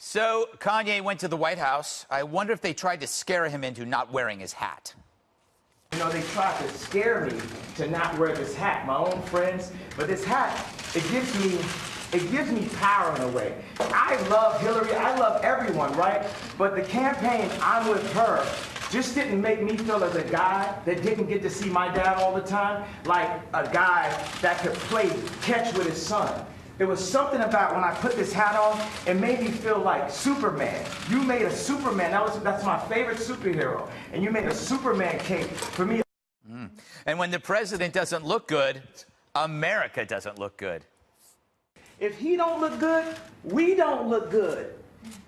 So Kanye went to the White House. I wonder if they tried to scare him into not wearing his hat. You know, they tried to scare me to not wear this hat, my own friends. But this hat, it gives me power in a way. I love Hillary, I love everyone, right? But the campaign, I'm with her, just didn't make me feel as a guy that didn't get to see my dad all the time, like a guy that could play catch with his son. There was something about when I put this hat on, it made me feel like Superman. You made a Superman. That's my favorite superhero. And you made a Superman cape for me. And when the president doesn't look good, America doesn't look good. If he don't look good, we don't look good.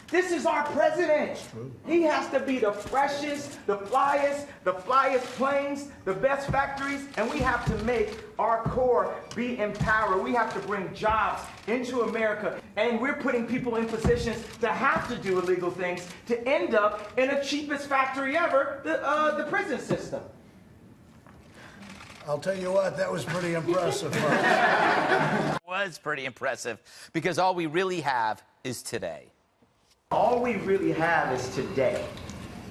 This is our president. He has to be the freshest, the flyest planes, the best factories, and we have to make our core be empowered. We have to bring jobs into America, and we're putting people in positions to have to do illegal things to end up in the cheapest factory ever, the prison system. I'll tell you what, that was pretty impressive. It was pretty impressive, because all we really have is today. All we really have is today.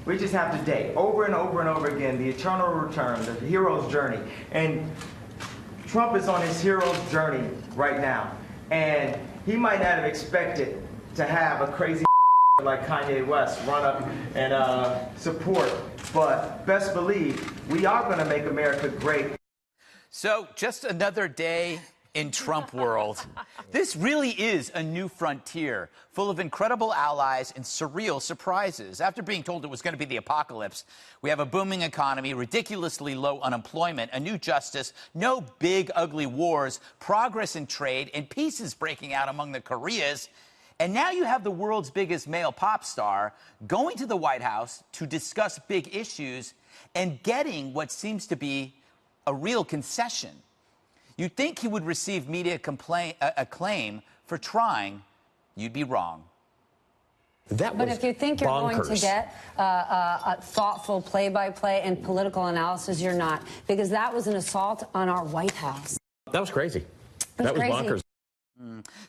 We just have today, over and over and over again, the eternal return, the hero's journey. And Trump is on his hero's journey right now. And he might not have expected to have a crazy like Kanye West run up and support. But best believe, we are going to make America great. So just another day in Trump world. This really is a new frontier, full of incredible allies and surreal surprises. After being told it was going to be the apocalypse, we have a booming economy, ridiculously low unemployment, a new justice, no big, ugly wars, progress in trade, and peace is breaking out among the Koreas. And now you have the world's biggest male pop star going to the White House to discuss big issues and getting what seems to be a real concession. You'd think he would receive media acclaim for trying. You'd be wrong. But if you think you're going to get a thoughtful play-by-play and political analysis, you're not. Because that was an assault on our White House. That was crazy. That was bonkers.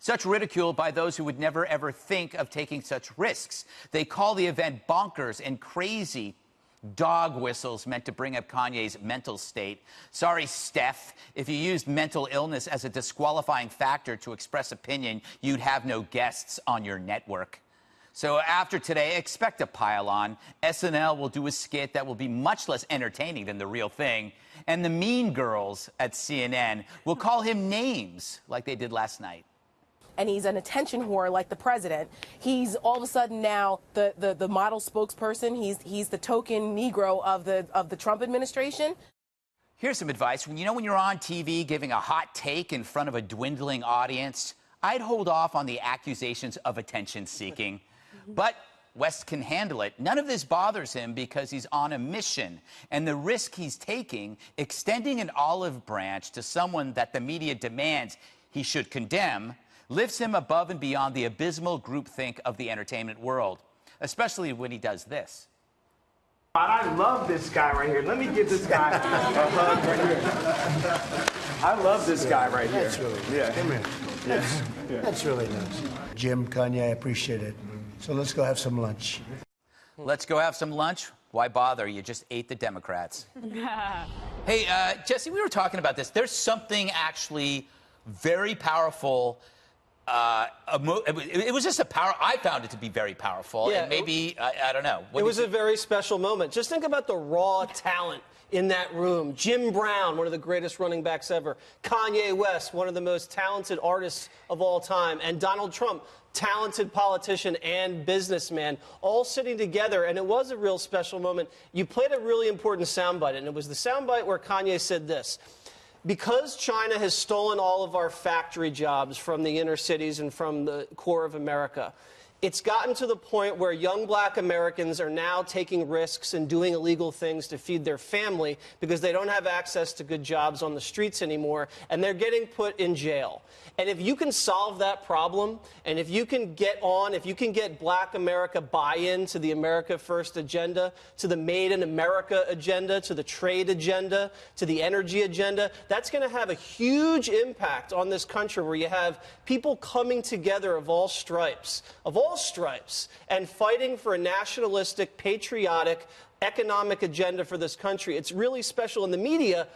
Such ridicule by those who would never, ever think of taking such risks. They call the event bonkers and crazy. Dog whistles meant to bring up Kanye's mental state. Sorry, Steph, if you used mental illness as a disqualifying factor to express opinion, you'd have no guests on your network. So after today, expect a pile-on. SNL will do a skit that will be much less entertaining than the real thing. And the mean girls at CNN will call him names like they did last night. And he's an attention whore like the president. He's all of a sudden now the model spokesperson. He's the token Negro of the Trump administration. Here's some advice. When you're on TV giving a hot take in front of a dwindling audience, I'd hold off on the accusations of attention seeking. But West can handle it. None of this bothers him because he's on a mission. And the risk he's taking, extending an olive branch to someone that the media demands he should condemn, lifts him above and beyond the abysmal groupthink of the entertainment world, especially when he does this. I love this guy right here. Let me give this guy a hug right here. I love this guy right here. That's really nice. Come here. That's really nice. Jim, Kanye, I appreciate it. So let's go have some lunch. Let's go have some lunch? Why bother? You just ate the Democrats. Hey, Jesse, we were talking about this. There's something actually very powerful. It was just I found it to be very powerful. Yeah, and maybe, I don't know. It was a very special moment. Just think about the raw talent in that room. Jim Brown, one of the greatest running backs ever. Kanye West, one of the most talented artists of all time. And Donald Trump, talented politician and businessman, all sitting together. And it was a real special moment. You played a really important soundbite, and it was the soundbite where Kanye said this. Because China has stolen all of our factory jobs from the inner cities and from the core of America, it's gotten to the point where young black Americans are now taking risks and doing illegal things to feed their family because they don't have access to good jobs on the streets anymore, and they're getting put in jail. And if you can solve that problem, and if you can get black America buy-in to the America First agenda, to the Made in America agenda, to the trade agenda, to the energy agenda, that's going to have a huge impact on this country where you have people coming together of all stripes, of all all stripes and fighting for a nationalistic, patriotic, economic agenda for this country. It's really special. In the media,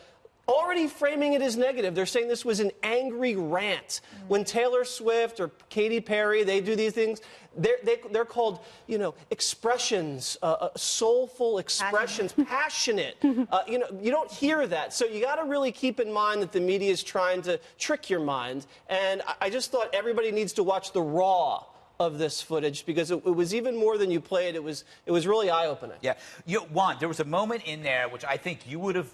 already framing it as negative. They're saying this was an angry rant. When Taylor Swift or Katy Perry, they do these things, they're called, you know, expressions, soulful expressions, passionate. You know, you don't hear that. So you got to really keep in mind that the media is trying to trick your mind. And I just thought everybody needs to watch the raw of this footage, because it was even more than you played. It was really eye-opening. Yeah. Juan, there was a moment in there which I think you would have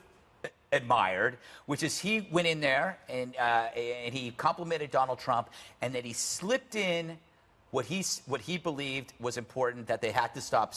admired, which is he went in there and he complimented Donald Trump, and then he slipped in what he believed was important, that they had to stop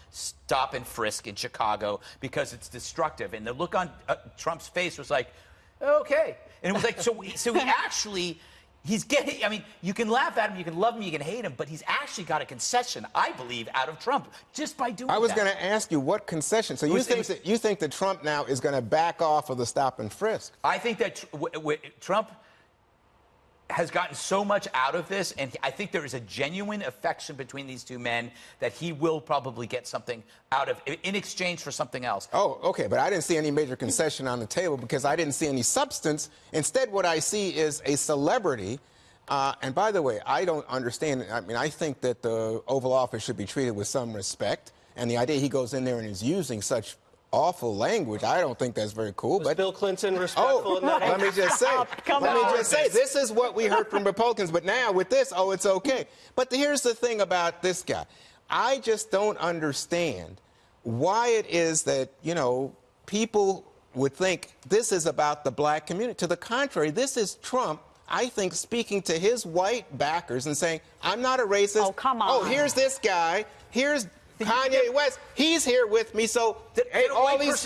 stop and frisk in Chicago because it's destructive. And the look on Trump's face was like, okay. And it was like, so he actually. He's getting, I mean, you can laugh at him, you can love him, you can hate him, but he's actually got a concession, I believe, out of Trump just by doing that. I was going to ask you, what concession? So you think that Trump now is going to back off of the stop and frisk? I think that Trump has gotten so much out of this, and I think there is a genuine affection between these two men that he will probably get something out of in exchange for something else. Oh, okay, but I didn't see any major concession on the table because I didn't see any substance. Instead, what I see is a celebrity. And by the way, I don't understand. I mean, I think that the Oval Office should be treated with some respect. And the idea he goes in there and is using such awful language, I don't think that's very cool. Was Bill Clinton respectful in that? Let me just say, this is what we heard from Republicans, but now with this, oh, it's okay. But here's the thing about this guy. I just don't understand why it is that, you know, people would think this is about the black community. To the contrary, this is Trump, I think, speaking to his white backers and saying, I'm not a racist. Oh, come on. Oh, here's this guy. Here's Kanye West, he's here with me, so all these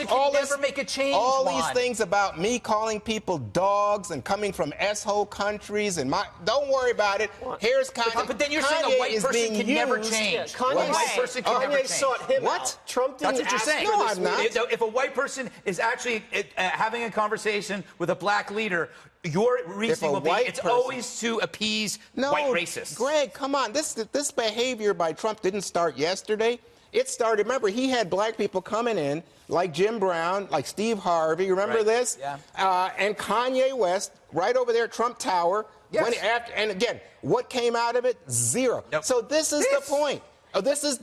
things about me calling people dogs and coming from S-hole countries and don't worry about it. Here's Kanye. But then you're saying a white person can never change. Yeah, Kanye sought him out. Trump didn't. That's what you're saying. No, I'm not. If a white person is actually having a conversation with a black leader, your reasoning will be it's always to appease white racists. Greg, come on. This behavior by Trump didn't start yesterday. It started, remember, he had black people coming in, like Jim Brown, like Steve Harvey, remember this? Yeah. And Kanye West, right over there at Trump Tower. Yes. And again, what came out of it? Zero. Nope. So this is the point. Oh, this is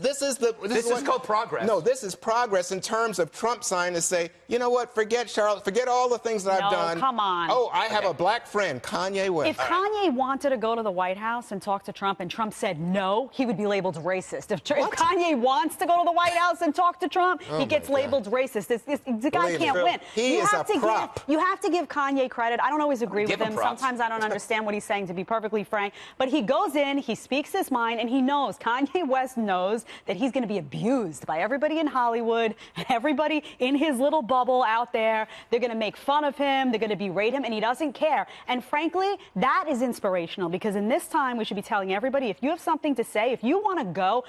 called progress. No, this is progress in terms of Trump signing to say, you know what, forget Charlotte, forget all the things that I've done. Come on. Oh, I have a black friend, Kanye West. If Kanye wanted to go to the White House and talk to Trump and Trump said no, he would be labeled racist. If Kanye wants to go to the White House and talk to Trump, he gets labeled racist. This guy can't win. He is a prop. You have to give Kanye credit. I don't always agree with him. Sometimes I don't understand what he's saying, to be perfectly frank. But he goes in, he speaks his mind, and he knows, Kanye West knows that he's going to be abused by everybody in Hollywood and everybody in his little bubble out there. They're going to make fun of him. They're going to berate him, and he doesn't care. And frankly, that is inspirational, because in this time, we should be telling everybody, if you have something to say, if you want to go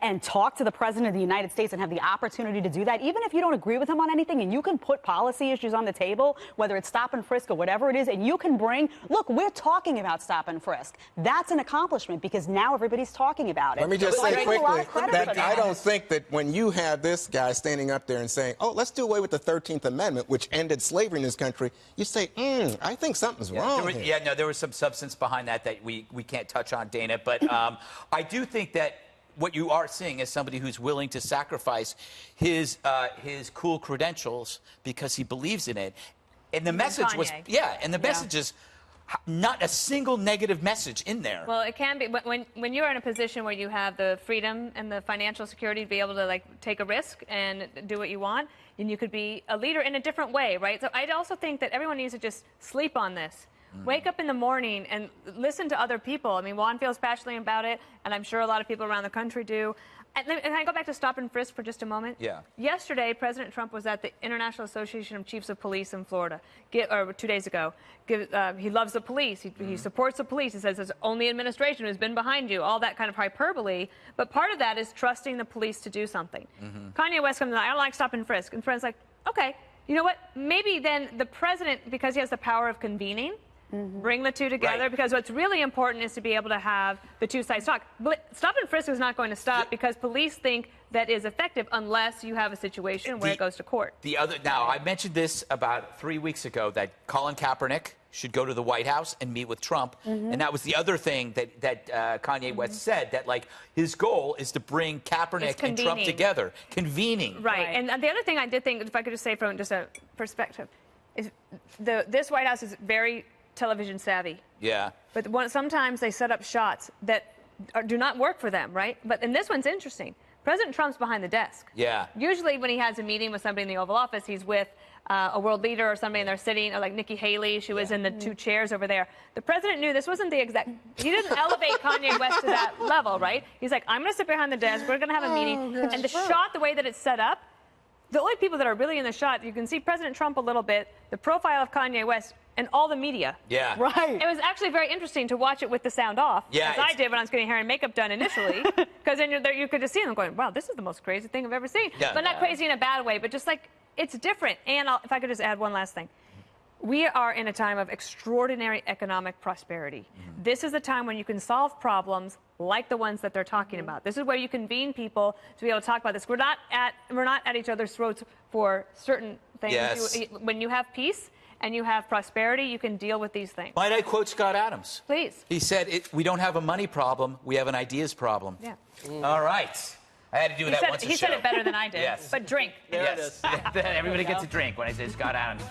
and talk to the president of the United States and have the opportunity to do that, even if you don't agree with him on anything, and you can put policy issues on the table, whether it's stop and frisk or whatever it is, and you can bring, look, we're talking about stop and frisk. That's an accomplishment, because now everybody's talking about it. Let me just say quickly that I don't think that when you have this guy standing up there and saying, oh, let's do away with the 13th Amendment, which ended slavery in this country, you say, I think something's wrong here. There was some substance behind that we can't touch on, Dana. But I do think that what you are seeing is somebody who's willing to sacrifice his cool credentials because he believes in it. And the message was, and the message is not a single negative message in there. Well, it can be, but when you're in a position where you have the freedom and the financial security to be able to, like, take a risk and do what you want, and you could be a leader in a different way, right? So I also think that everyone needs to just sleep on this. Wake up in the morning and listen to other people. I mean, Juan feels passionately about it, and I'm sure a lot of people around the country do. And can I go back to stop and frisk for just a moment? Yeah. Yesterday, President Trump was at the International Association of Chiefs of Police in Florida, or 2 days ago. He loves the police. He supports the police. He says it's only administration who's been behind you, all that kind of hyperbole. But part of that is trusting the police to do something. Kanye West comes in, I don't like stop and frisk. And friends like, okay, you know what? Maybe then the president, because he has the power of convening, Bring the two together, because what's really important is to be able to have the two sides talk. Stop and frisk is not going to stop because police think that is effective unless you have a situation where it goes to court. Now, I mentioned this about 3 weeks ago, that Colin Kaepernick should go to the White House and meet with Trump. And that was the other thing that Kanye West said, that like his goal is to bring Kaepernick and Trump together. Convening. Right. And the other thing I did think, if I could just say from just a perspective, is this White House is very television savvy. Yeah. But sometimes they set up shots that do not work for them, right? But and this one's interesting. President Trump's behind the desk. Yeah. Usually when he has a meeting with somebody in the Oval Office, he's with a world leader or somebody, and they're sitting, or like Nikki Haley, she was in the two chairs over there. The president knew this wasn't the exact, he didn't elevate Kanye West to that level, right? He's like, I'm going to sit behind the desk, we're going to have a meeting. And the shot, the way that it's set up, the only people that are really in the shot, you can see President Trump a little bit, the profile of Kanye West, and all the media. Yeah. Right. It was actually very interesting to watch it with the sound off, as I did when I was getting hair and makeup done initially, because then you could just see them going, wow, this is the most crazy thing I've ever seen. Yeah. But not crazy in a bad way, but just like, it's different. And if I could just add one last thing. We are in a time of extraordinary economic prosperity. This is a time when you can solve problems like the ones that they're talking about. This is where you convene people to be able to talk about this. We're not at each other's throats for certain things. Yes. When you have peace and you have prosperity, you can deal with these things. Might I quote Scott Adams? Please. He said, we don't have a money problem, we have an ideas problem. Yeah. All right. I had to do that once a show. He said it better than I did. Yes. But drink. There it is. Everybody gets a drink when I say Scott Adams.